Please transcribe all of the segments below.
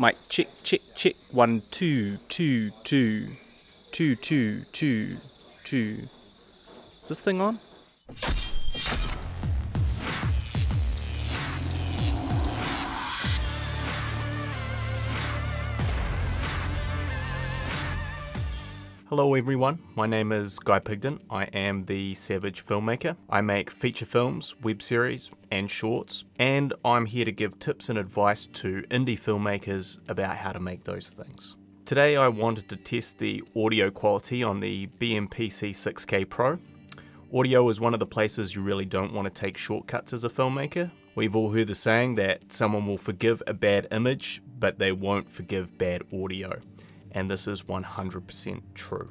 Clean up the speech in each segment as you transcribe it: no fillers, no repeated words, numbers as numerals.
Mic check, check, check. 1, 2, 2, 2, 2, 2, 2, 2. Is this thing on? Hello everyone, my name is Guy Pigden. I am the Savage filmmaker. I make feature films, web series and shorts, and I'm here to give tips and advice to indie filmmakers about how to make those things. Today I wanted to test the audio quality on the BMPCC6K Pro. Audio is one of the places you really don't want to take shortcuts as a filmmaker. We've all heard the saying that someone will forgive a bad image, but they won't forgive bad audio. And this is 100% true.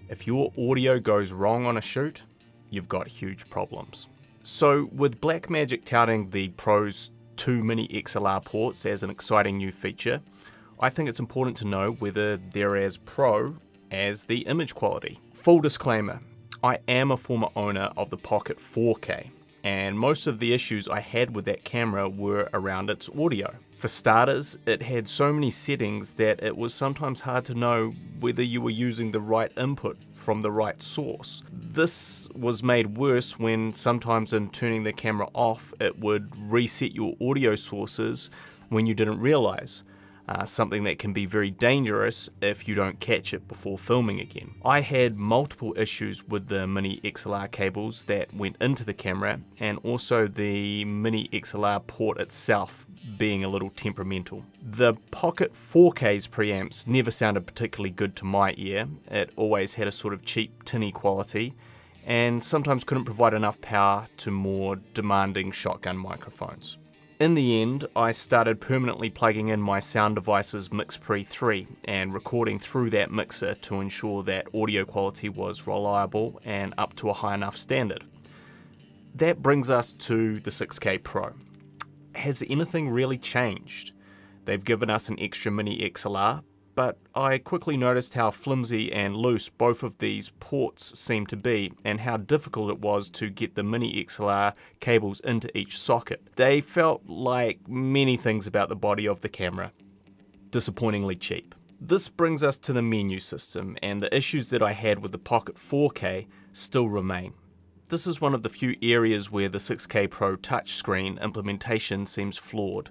If your audio goes wrong on a shoot, you've got huge problems. So with Blackmagic touting the Pro's 2 mini XLR ports as an exciting new feature, I think it's important to know whether they're as pro as the image quality. Full disclaimer, I am a former owner of the Pocket 4K, and most of the issues I had with that camera were around its audio. For starters, it had so many settings that it was sometimes hard to know whether you were using the right input from the right source. This was made worse when sometimes in turning the camera off, it would reset your audio sources when you didn't realize. Something that can be very dangerous if you don't catch it before filming again. I had multiple issues with the mini XLR cables that went into the camera, and also the mini XLR port itself being a little temperamental. The Pocket 4K's preamps never sounded particularly good to my ear. It always had a sort of cheap tinny quality and sometimes couldn't provide enough power to more demanding shotgun microphones. In the end, I started permanently plugging in my sound device's Mixpre 3 and recording through that mixer to ensure that audio quality was reliable and up to a high enough standard. That brings us to the 6K Pro. Has anything really changed? They've given us an extra mini XLR, but I quickly noticed how flimsy and loose both of these ports seemed to be and how difficult it was to get the mini XLR cables into each socket. They felt like many things about the body of the camera, disappointingly cheap. This brings us to the menu system, and the issues that I had with the Pocket 4K still remain. This is one of the few areas where the 6K Pro touchscreen implementation seems flawed.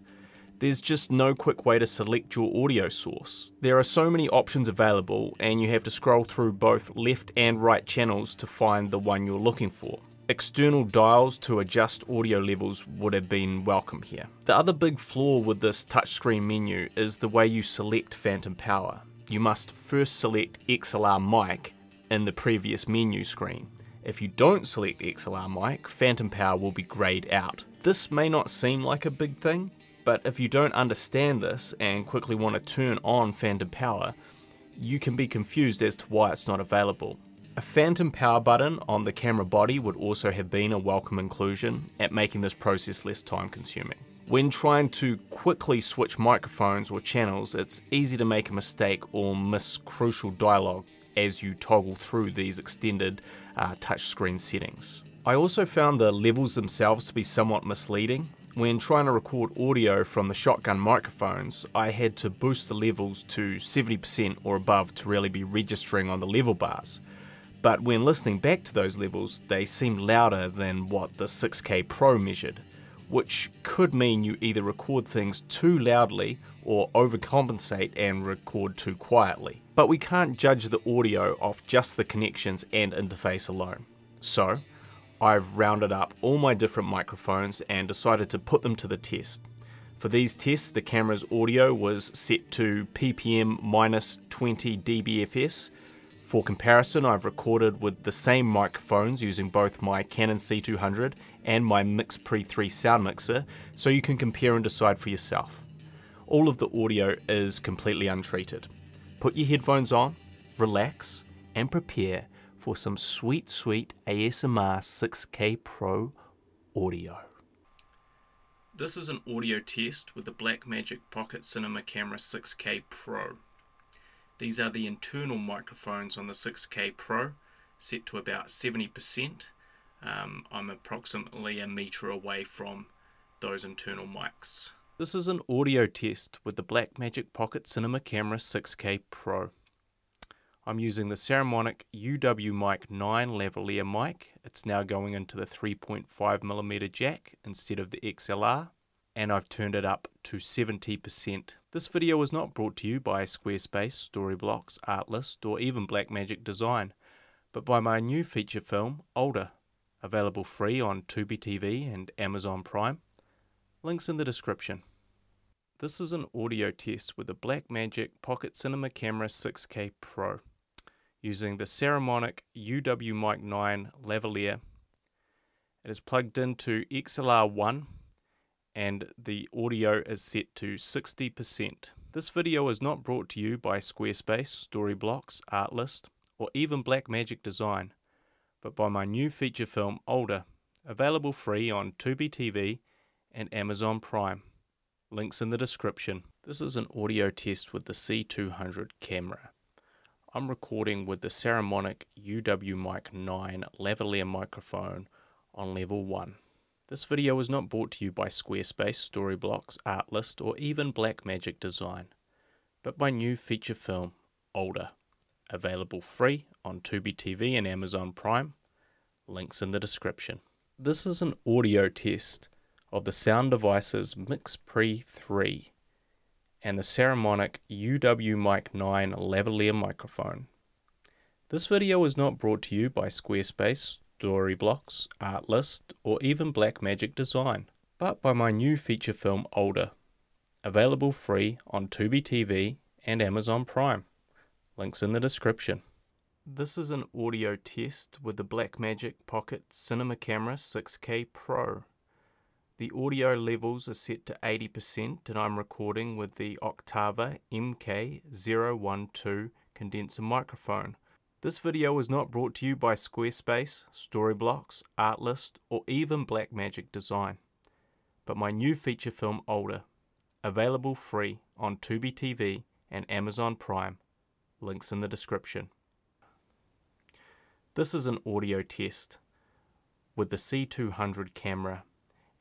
There's just no quick way to select your audio source. There are so many options available, and you have to scroll through both left and right channels to find the one you're looking for. External dials to adjust audio levels would have been welcome here. The other big flaw with this touchscreen menu is the way you select phantom power. You must first select XLR mic in the previous menu screen. If you don't select XLR mic, phantom power will be grayed out. This may not seem like a big thing, but if you don't understand this and quickly want to turn on phantom power, you can be confused as to why it's not available. A phantom power button on the camera body would also have been a welcome inclusion at making this process less time consuming. When trying to quickly switch microphones or channels, it's easy to make a mistake or miss crucial dialogue as you toggle through these extended touchscreen settings. I also found the levels themselves to be somewhat misleading. When trying to record audio from the shotgun microphones, I had to boost the levels to 70% or above to really be registering on the level bars. But when listening back to those levels, they seemed louder than what the 6K Pro measured, which could mean you either record things too loudly or overcompensate and record too quietly. But we can't judge the audio off just the connections and interface alone. So, I've rounded up all my different microphones and decided to put them to the test. For these tests, the camera's audio was set to ppm minus 20 dBFS. For comparison, I've recorded with the same microphones using both my Canon C200 and my Mixpre 3 sound mixer, so you can compare and decide for yourself. All of the audio is completely untreated. Put your headphones on, relax, and prepare for some sweet, sweet ASMR 6K Pro audio. This is an audio test with the Blackmagic Pocket Cinema Camera 6K Pro. These are the internal microphones on the 6K Pro, set to about 70%. I'm approximately a meter away from those internal mics. This is an audio test with the Blackmagic Pocket Cinema Camera 6K Pro. I'm using the Saramonic UWmic9 Lavalier mic. It's now going into the 3.5mm jack instead of the XLR, and I've turned it up to 70%. This video was not brought to you by Squarespace, Storyblocks, Artlist, or even Blackmagic Design, but by my new feature film, Older, available free on Tubi TV and Amazon Prime. Links in the description. This is an audio test with the Blackmagic Pocket Cinema Camera 6K Pro, using the Saramonic UWmic9 Lavalier. It is plugged into XLR1 and the audio is set to 60%. This video is not brought to you by Squarespace, Storyblocks, Artlist, or even Blackmagic Design, but by my new feature film Older, available free on Tubi TV and Amazon Prime. Links in the description. This is an audio test with the C200 camera. I'm recording with the Saramonic UWmic9 Lavalier microphone on level 1. This video is not brought to you by Squarespace, Storyblocks, Artlist, or even Blackmagic Design, but my new feature film, Older, available free on Tubi TV and Amazon Prime. Links in the description. This is an audio test of the sound devices Mixpre 3 and the Saramonic UWmic9 Lavalier microphone. This video is not brought to you by Squarespace, Storyblocks, Artlist, or even Blackmagic Design, but by my new feature film Older, available free on Tubi TV and Amazon Prime. Links in the description. This is an audio test with the Blackmagic Pocket Cinema Camera 6K Pro. The audio levels are set to 80% and I'm recording with the Oktava MK condenser microphone. This video was not brought to you by Squarespace, Storyblocks, Artlist, or even Blackmagic Design, but my new feature film Older, available free on Tubi TV and Amazon Prime. Links in the description. This is an audio test with the C200 camera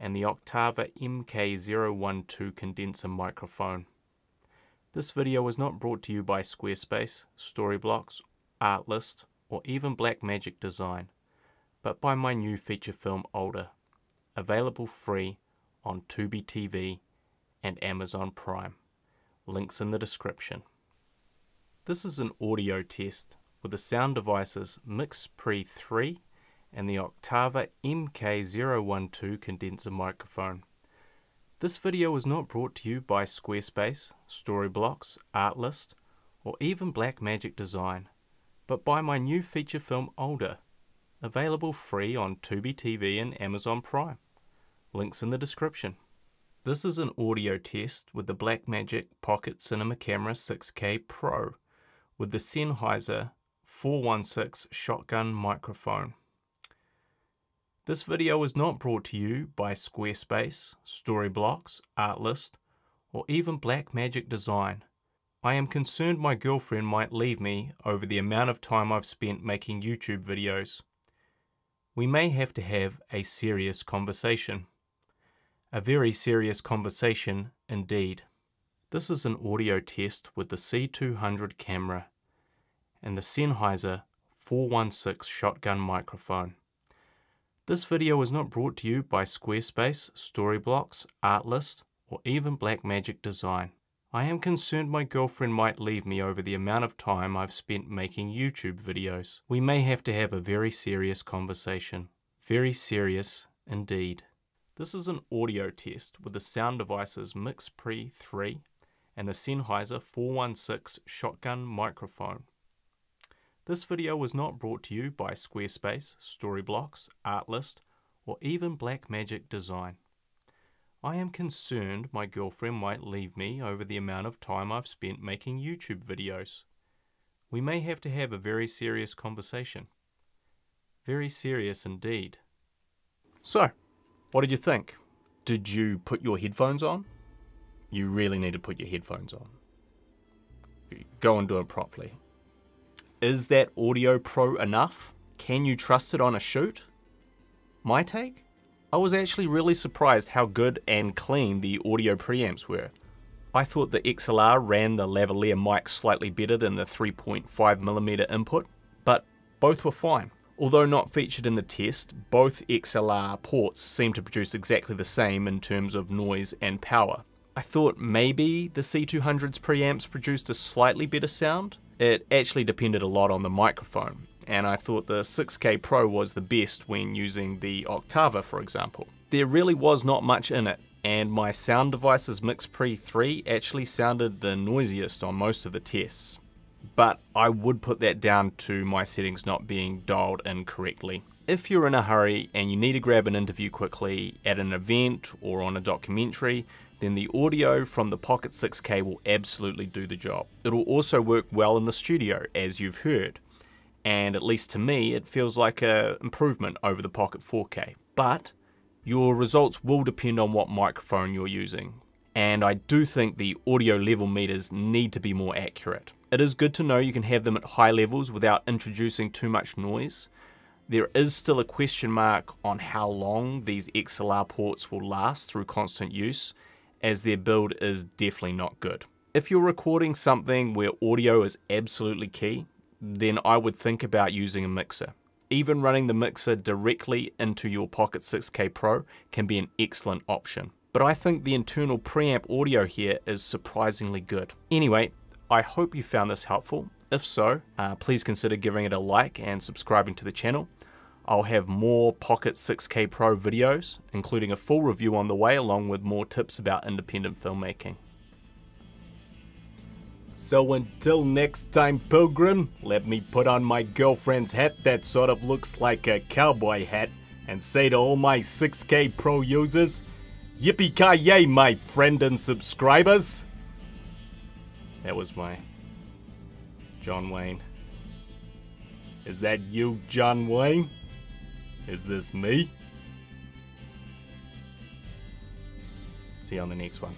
and the Oktava MK condenser microphone. This video was not brought to you by Squarespace, Storyblocks, Artlist, or even Blackmagic Design, but by my new feature film Older, available free on Tubi TV and Amazon Prime. Links in the description. This is an audio test with the sound devices Mixpre 3 and the Oktava MK condenser microphone. This video was not brought to you by Squarespace, Storyblocks, Artlist, or even Blackmagic Design, but by my new feature film Older, available free on Tubi TV and Amazon Prime. Links in the description. This is an audio test with the Blackmagic Pocket Cinema Camera 6K Pro with the Sennheiser 416 Shotgun Microphone. This video was not brought to you by Squarespace, Storyblocks, Artlist, or even Blackmagic Design. I am concerned my girlfriend might leave me over the amount of time I've spent making YouTube videos. We may have to have a serious conversation. A very serious conversation indeed. This is an audio test with the C200 camera and the Sennheiser 416 Shotgun Microphone. This video was not brought to you by Squarespace, Storyblocks, Artlist, or even Blackmagic Design. I am concerned my girlfriend might leave me over the amount of time I've spent making YouTube videos. We may have to have a very serious conversation. Very serious indeed. This is an audio test with the sound devices Mixpre 3 and the Sennheiser 416 Shotgun Microphone. This video was not brought to you by Squarespace, Storyblocks, Artlist, or even Blackmagic Design. I am concerned my girlfriend might leave me over the amount of time I've spent making YouTube videos. We may have to have a very serious conversation. Very serious indeed. So, what did you think? Did you put your headphones on? You really need to put your headphones on. Go and do it properly. Is that audio pro enough? Can you trust it on a shoot? My take? I was actually really surprised how good and clean the audio preamps were. I thought the XLR ran the lavalier mic slightly better than the 3.5mm input, but both were fine. Although not featured in the test, both XLR ports seem to produce exactly the same in terms of noise and power. I thought maybe the C200's preamps produced a slightly better sound. It actually depended a lot on the microphone, and I thought the 6K Pro was the best when using the Oktava, for example. There really was not much in it, and my sound device's Mixpre 3 actually sounded the noisiest on most of the tests. But I would put that down to my settings not being dialed in correctly. If you're in a hurry and you need to grab an interview quickly at an event or on a documentary, then the audio from the Pocket 6K will absolutely do the job. It'll also work well in the studio, as you've heard, and at least to me it feels like an improvement over the Pocket 4K. But your results will depend on what microphone you're using, and I do think the audio level meters need to be more accurate. It is good to know you can have them at high levels without introducing too much noise. There is still a question mark on how long these XLR ports will last through constant use, as their build is definitely not good. If you're recording something where audio is absolutely key, then I would think about using a mixer. Even running the mixer directly into your Pocket 6K Pro can be an excellent option. But I think the internal preamp audio here is surprisingly good. Anyway, I hope you found this helpful. If so, please consider giving it a like and subscribing to the channel. I'll have more Pocket 6K Pro videos, including a full review on the way, along with more tips about independent filmmaking. So until next time, Pilgrim, let me put on my girlfriend's hat that sort of looks like a cowboy hat and say to all my 6K Pro users, yippee-ki-yay, my friend and subscribers. That was my John Wayne. Is that you, John Wayne? Is this me? See you on the next one.